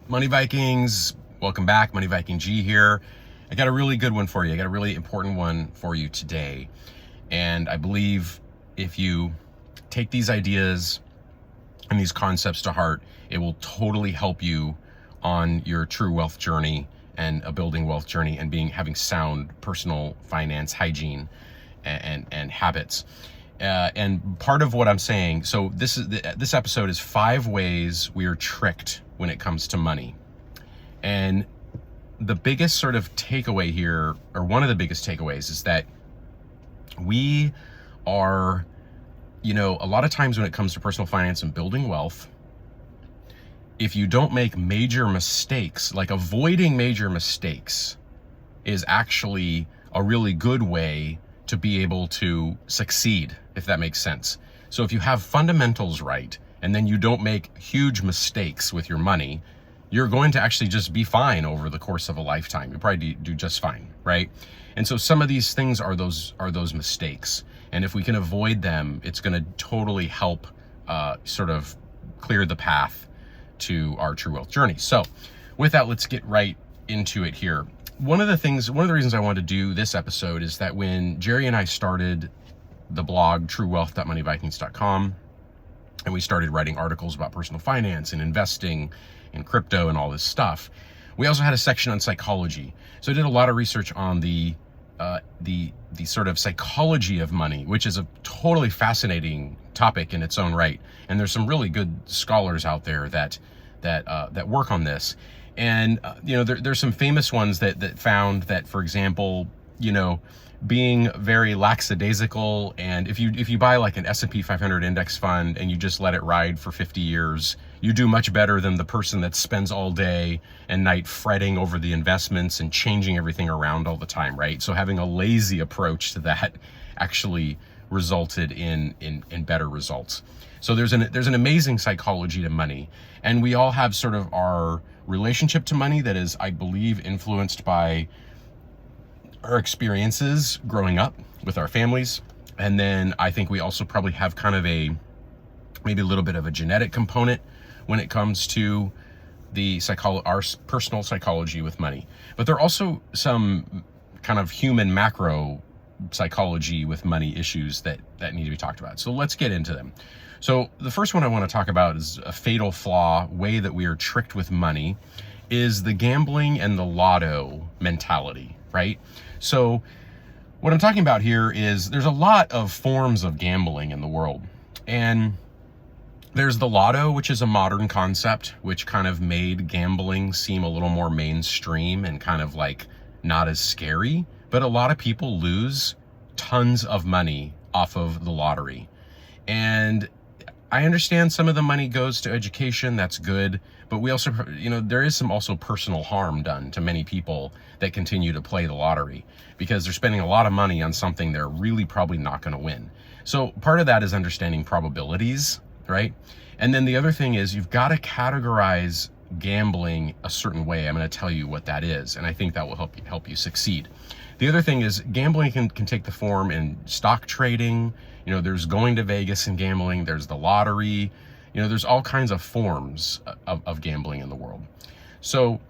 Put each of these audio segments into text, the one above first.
Money Vikings, welcome back. Money Viking G here. I got a really good one for you. I got a really important one for you today. And I believe if you take these ideas and these concepts to heart, it will totally help you on your true wealth journey and a building wealth journey and having sound personal finance hygiene and habits. And part of what I'm saying, so this episode is 5 ways we are tricked when it comes to money. And the biggest sort of takeaway here, or one of the biggest takeaways, is that we are, a lot of times when it comes to personal finance and building wealth, if you don't make major mistakes, like avoiding major mistakes is actually a really good way to be able to succeed, if that makes sense. So if you have fundamentals right, and then you don't make huge mistakes with your money, you're going to actually just be fine over the course of a lifetime. You probably do just fine, right? And so some of these things are those mistakes. And if we can avoid them, it's going to totally help sort of clear the path to our true wealth journey. So with that, let's get right into it here. One of the reasons I wanted to do this episode is that when Jerry and I started the blog truewealth.moneyvikings.com, and we started writing articles about personal finance and investing in crypto and all this stuff, we also had a section on psychology. So I did a lot of research on the sort of psychology of money, which is a totally fascinating topic in its own right. And there's some really good scholars out there that work on this. And there's some famous ones that found that, for example, being very lackadaisical, and if you buy like an S&P 500 index fund and you just let it ride for 50 years, you do much better than the person that spends all day and night fretting over the investments and changing everything around all the time, right? So having a lazy approach to that actually resulted in better results. So there's an amazing psychology to money, and we all have sort of our relationship to money that is, I believe, influenced by our experiences growing up with our families. And then I think we also probably have kind of maybe a little bit of a genetic component when it comes to our personal psychology with money. But there are also some kind of human macro psychology with money issues that need to be talked about. So let's get into them. So the first one I want to talk about is a fatal flaw, way that we are tricked with money, is the gambling and the lotto mentality, right? So what I'm talking about here is there's a lot of forms of gambling in the world. And there's the lotto, which is a modern concept, which kind of made gambling seem a little more mainstream and kind of like not as scary. But a lot of people lose tons of money off of the lottery. And I understand some of the money goes to education, that's good, but we also, there is some also personal harm done to many people that continue to play the lottery because they're spending a lot of money on something they're really probably not going to win. So part of that is understanding probabilities, right? And then the other thing is you've got to categorize gambling a certain way. I'm going to tell you what that is, and I think that will help you succeed. The other thing is gambling can take the form in stock trading. There's going to Vegas and gambling. There's the lottery. There's all kinds of forms of gambling in the world. So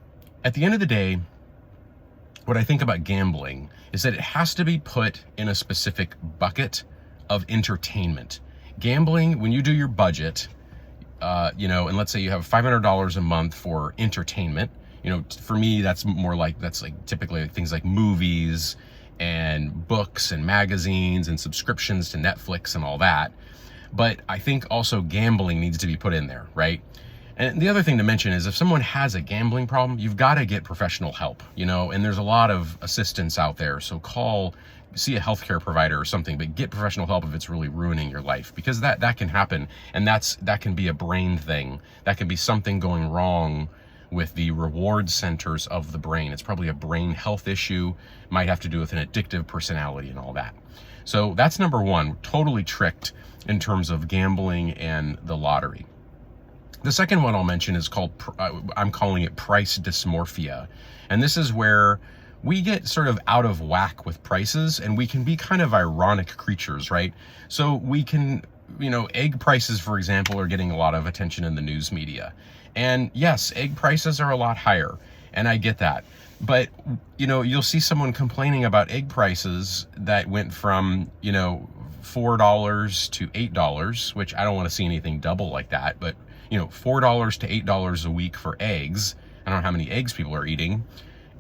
at the end of the day, what I think about gambling is that it has to be put in a specific bucket of entertainment. Gambling, when you do your budget, and let's say you have $500 a month for entertainment, for me, that's typically things like movies and books and magazines and subscriptions to Netflix and all that. But I think also gambling needs to be put in there, right? And the other thing to mention is if someone has a gambling problem, you've got to get professional help, and there's a lot of assistance out there. So see a healthcare provider or something, but get professional help if it's really ruining your life, because that can happen. And that can be a brain thing. That can be something going wrong with the reward centers of the brain. It's probably a brain health issue, might have to do with an addictive personality and all that. So that's number one, totally tricked in terms of gambling and the lottery. The second one I'll mention is I'm calling it price dysmorphia. And this is where we get sort of out of whack with prices, and we can be kind of ironic creatures, right? So we can, egg prices, for example, are getting a lot of attention in the news media. And yes, egg prices are a lot higher, and I get that. But, you'll see someone complaining about egg prices that went from, $4 to $8, which I don't want to see anything double like that, but, $4 to $8 a week for eggs. I don't know how many eggs people are eating.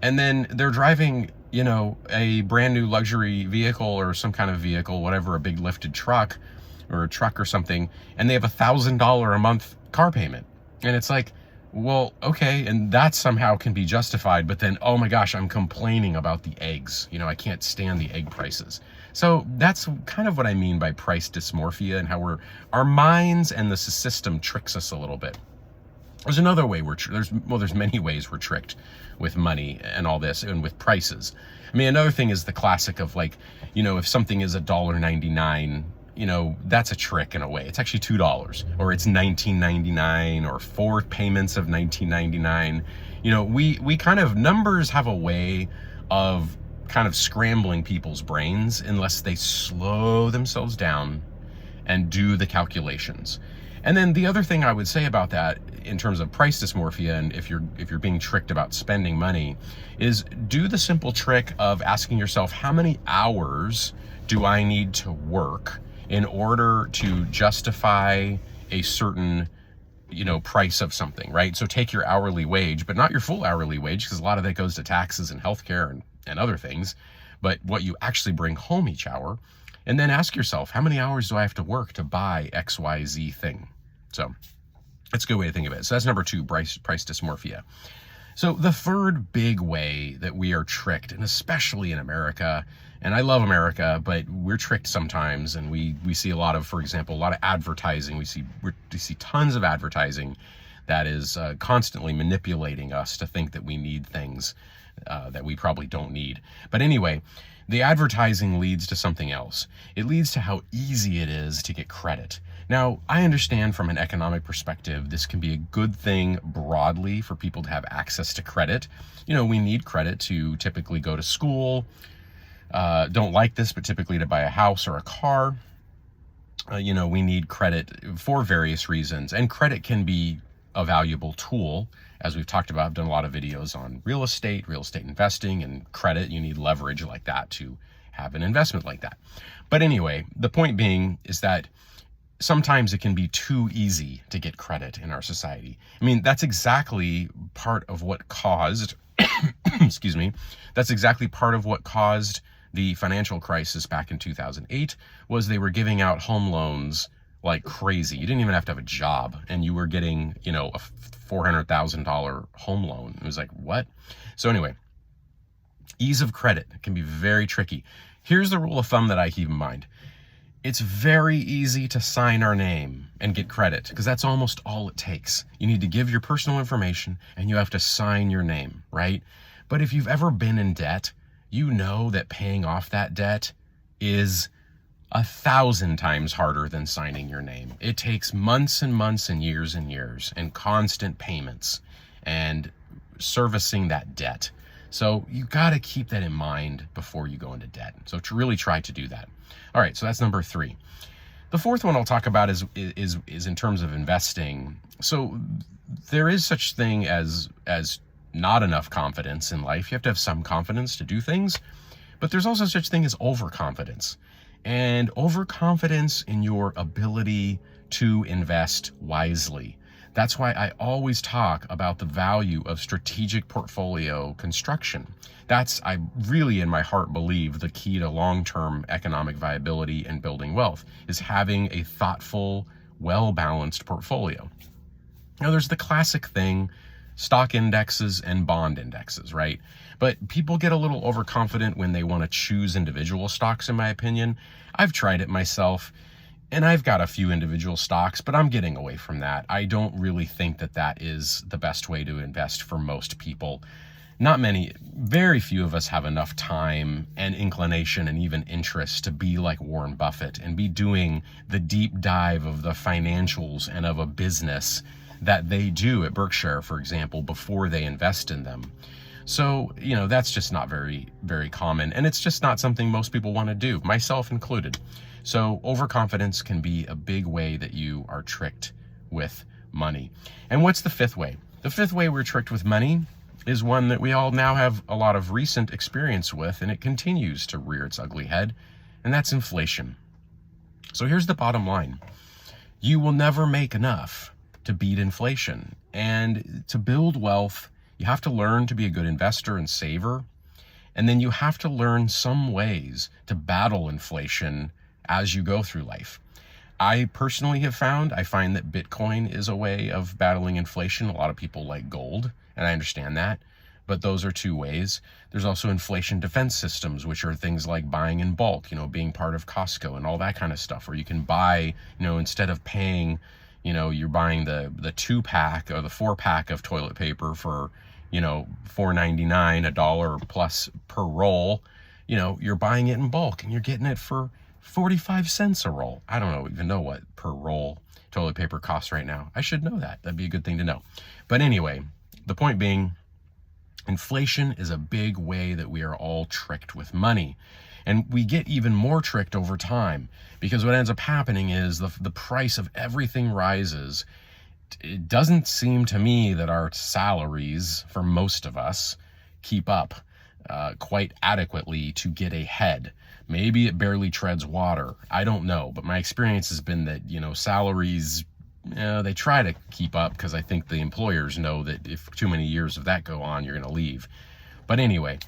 And then they're driving, a brand new luxury vehicle or some kind of vehicle, whatever, a big lifted truck or a truck or something, and they have $1,000 a month car payment. And it's like, well, okay, and that somehow can be justified, but then, oh my gosh, I'm complaining about the eggs. I can't stand the egg prices. So that's kind of what I mean by price dysmorphia, and how our minds and the system tricks us a little bit. There's another way there's many ways we're tricked with money and all this, and with prices. I mean, another thing is the classic of if something is $1.99, that's a trick in a way. It's actually $2, or it's $19.99, or 4 payments of $19.99. We kind of, numbers have a way of kind of scrambling people's brains unless they slow themselves down and do the calculations. And then the other thing I would say about that, in terms of price dysmorphia, and if you're being tricked about spending money, is do the simple trick of asking yourself, how many hours do I need to work in order to justify a certain, price of something, right? So take your hourly wage, but not your full hourly wage, because a lot of that goes to taxes and healthcare and other things, but what you actually bring home each hour. And then ask yourself, how many hours do I have to work to buy XYZ thing? So that's a good way to think of it. So that's number 2, price dysmorphia. So the third big way that we are tricked, and especially in America, and I love America, but we're tricked sometimes, and we see a lot of, for example, a lot of advertising. We see tons of advertising that is constantly manipulating us to think that we need things that we probably don't need. But anyway, the advertising leads to something else. It leads to how easy it is to get credit. Now, I understand from an economic perspective, this can be a good thing broadly for people to have access to credit. We need credit to typically go to school. Don't like this, but typically to buy a house or a car. We need credit for various reasons, and credit can be a valuable tool. As we've talked about, I've done a lot of videos on real estate investing, and credit. You need leverage like that to have an investment like that. But anyway, the point being is that sometimes it can be too easy to get credit in our society. I mean, that's exactly part of what caused, excuse me, that's exactly part of what caused the financial crisis back in 2008, was they were giving out home loans like crazy. You didn't even have to have a job, and you were getting, a $400,000 home loan. It was like, what? So anyway, ease of credit can be very tricky. Here's the rule of thumb that I keep in mind. It's very easy to sign our name and get credit, because that's almost all it takes. You need to give your personal information and you have to sign your name, right? But if you've ever been in debt, you know that paying off that debt is 1,000 times harder than signing your name. It takes months and months and years and constant payments and servicing that debt. So you got to keep that in mind before you go into debt. So to really try to do that. All right, so that's number 3. The fourth one I'll talk about is in terms of investing. So there is such thing as not enough confidence in life. You have to have some confidence to do things, but there's also such thing as overconfidence. And overconfidence in your ability to invest wisely. That's why I always talk about the value of strategic portfolio construction. That's, I really in my heart believe, the key to long-term economic viability and building wealth is having a thoughtful, well-balanced portfolio. Now, there's the classic thing, stock indexes and bond indexes, right? But people get a little overconfident when they want to choose individual stocks, in my opinion. I've tried it myself, and I've got a few individual stocks, but I'm getting away from that. I don't really think that that is the best way to invest for most people. Very few of us have enough time and inclination and even interest to be like Warren Buffett and be doing the deep dive of the financials and of a business that they do at Berkshire, for example, before they invest in them. So, that's just not very, very common. And it's just not something most people want to do, myself included. So overconfidence can be a big way that you are tricked with money. And what's the fifth way? The fifth way we're tricked with money is one that we all now have a lot of recent experience with, and it continues to rear its ugly head, and that's inflation. So here's the bottom line. You will never make enough to beat inflation. And to build wealth, you have to learn to be a good investor and saver. And then you have to learn some ways to battle inflation as you go through life. I personally have found, I find that Bitcoin is a way of battling inflation. A lot of people like gold, and I understand that, but those are two ways. There's also inflation defense systems, which are things like buying in bulk, being part of Costco and all that kind of stuff, where you can buy, instead of paying, you're buying the 2-pack or the 4-pack of toilet paper for, $4.99, $1 plus per roll, you're buying it in bulk and you're getting it for 45 cents a roll. I don't even know what per roll toilet paper costs right now. I should know that. That'd be a good thing to know. But anyway, the point being, inflation is a big way that we are all tricked with money. And we get even more tricked over time, because what ends up happening is the price of everything rises. It doesn't seem to me that our salaries, for most of us, keep up quite adequately to get ahead. Maybe it barely treads water. I don't know. But my experience has been that, salaries, they try to keep up, because I think the employers know that if too many years of that go on, you're going to leave. But anyway,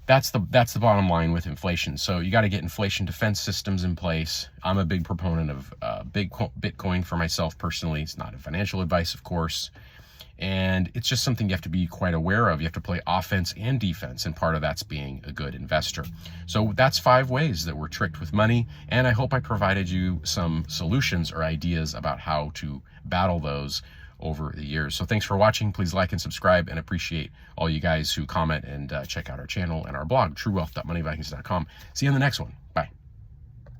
that's the bottom line with inflation. So you got to get inflation defense systems in place. I'm a big proponent of Bitcoin for myself personally. It's not a financial advice, of course. And it's just something you have to be quite aware of. You have to play offense and defense, and part of that's being a good investor. So that's 5 ways that we're tricked with money, and I hope I provided you some solutions or ideas about how to battle those over the years. So thanks for watching. Please like and subscribe, and appreciate all you guys who comment and check out our channel and our blog, truewealth.moneyvikings.com. See you on the next one. Bye.